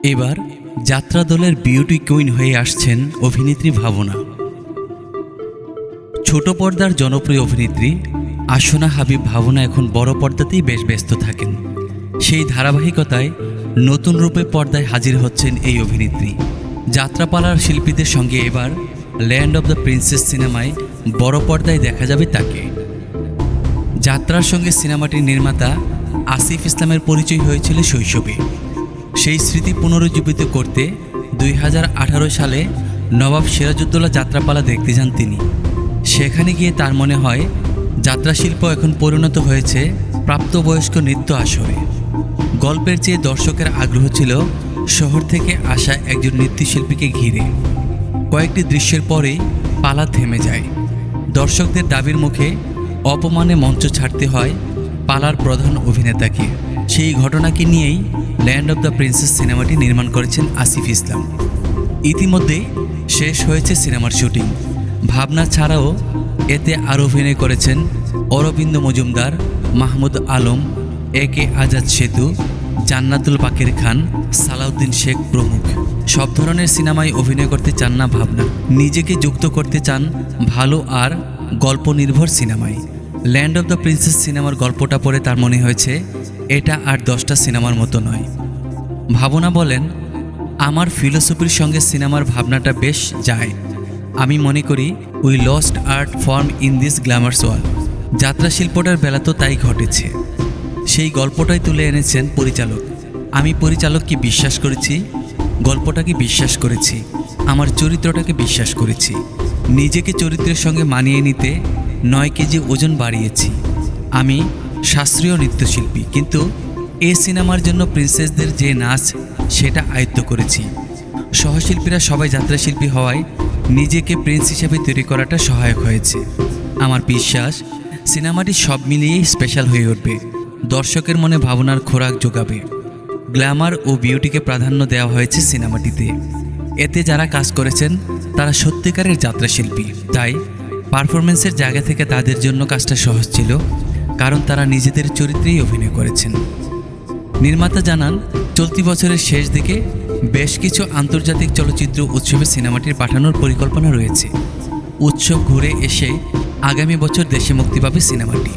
এবার যাত্রা দলের বিউটি কুইন হয়ে আসছেন অভিনেত্রী ভাবনা। ছোট পর্দার জনপ্রিয় অভিনেত্রী আসনা হাবিব ভাবনা এখন বড় পর্দাতেই বেশ ব্যস্ত থাকেন। সেই ধারাবাহিকতায় নতুন রূপে পর্দায় হাজির হচ্ছেন এই অভিনেত্রী। যাত্রাপালার শিল্পীদের সঙ্গে এবার ল্যান্ড অব দ্য প্রিন্সেস সিনেমায় বড় পর্দায় দেখা যাবে তাকে। যাত্রার সঙ্গে সিনেমাটির নির্মাতা আসিফ ইসলামের পরিচয় হয়েছিল শৈশবে। সেই স্মৃতি পুনরুজ্জীবিত করতে 2018 সালে নবাব সিরাজউদ্দৌলা যাত্রাপালা দেখতে যান তিনি। সেখানে গিয়ে তার মনে হয় যাত্রাশিল্প এখন পরিণত হয়েছে প্রাপ্তবয়স্ক নৃত্য আসরে। গল্পের চেয়ে দর্শকের আগ্রহ ছিল শহর থেকে আসা একজন নৃত্যশিল্পীকে ঘিরে। কয়েকটি দৃশ্যের পরেই পালা থেমে যায়। দর্শকদের দাবির মুখে অপমানে মঞ্চ ছাড়তে হয় পালার প্রধান অভিনেতাকে। সেই ঘটনাকে নিয়েই ল্যান্ড অব দ্য প্রিন্সেস সিনেমাটি নির্মাণ করেছেন আসিফ ইসলাম। ইতিমধ্যে শেষ হয়েছে সিনেমার শুটিং। ভাবনা ছাড়াও এতে আরও অভিনয় করেছেন অরবিন্দ মজুমদার, মাহমুদ আলম, একে আজাদ সেতু, জান্নাতুল বাকের খান, সালাউদ্দিন শেখ প্রমুখ। সব ধরনের সিনেমায় অভিনয় করতে চান না ভাবনা, নিজেকে যুক্ত করতে চান ভালো আর গল্প নির্ভর সিনেমায়। ল্যান্ড অব দ্য প্রিন্সেস সিনেমার গল্পটা পড়ে তার মনে হয়েছে এটা আর 10টা সিনেমার মতো নয়। ভাবনা বলেন, আমার ফিলোসফির সঙ্গে সিনেমার ভাবনাটা বেশ যায়। আমি মনে করি we lost art form in this glamorous world. যাত্রা শিল্পটার বেলা তো তাই ঘটেছে। সেই গল্পটাই তুলে এনেছেন পরিচালক। আমি পরিচালককে বিশ্বাস করেছি, গল্পটাকে বিশ্বাস করেছি, আমার চরিত্রটাকে বিশ্বাস করেছি। নিজেকে চরিত্রের সঙ্গে মানিয়ে নিতে 9 কেজি ওজন বাড়িয়েছি। আমি শাস্ত্রীয় নৃত্যশিল্পী, কিন্তু এই সিনেমার জন্য প্রিন্সেসদের যে নাচ সেটা আয়ত্ত করেছি। সহশিল্পীরা সবাই যাত্রাশিল্পী হওয়ায় নিজেকে প্রিন্স হিসেবে তৈরি করাটা সহায়ক হয়েছে। আমার বিশ্বাস সিনেমাটি সব মিলিয়েই স্পেশাল হয়ে উঠবে, দর্শকের মনে ভাবনার খোরাক যোগাবে। গ্ল্যামার ও বিউটিকে প্রাধান্য দেওয়া হয়েছে সিনেমাটিতে। এতে যারা কাজ করেছেন তারা সত্যিকারের যাত্রাশিল্পী, তাই পারফরমেন্সের জায়গা থেকে তাদের জন্য কাজটা সহজ ছিল, কারণ তারা নিজেদের চরিত্রেই অভিনয় করেছেন। নির্মাতা জানান, চলতি বছরের শেষ দিকে বেশ কিছু আন্তর্জাতিক চলচ্চিত্র উৎসবে সিনেমাটির পাঠানোর পরিকল্পনা রয়েছে। উৎসব ঘুরে এসে আগামী বছর দেশে মুক্তি পাবে সিনেমাটি।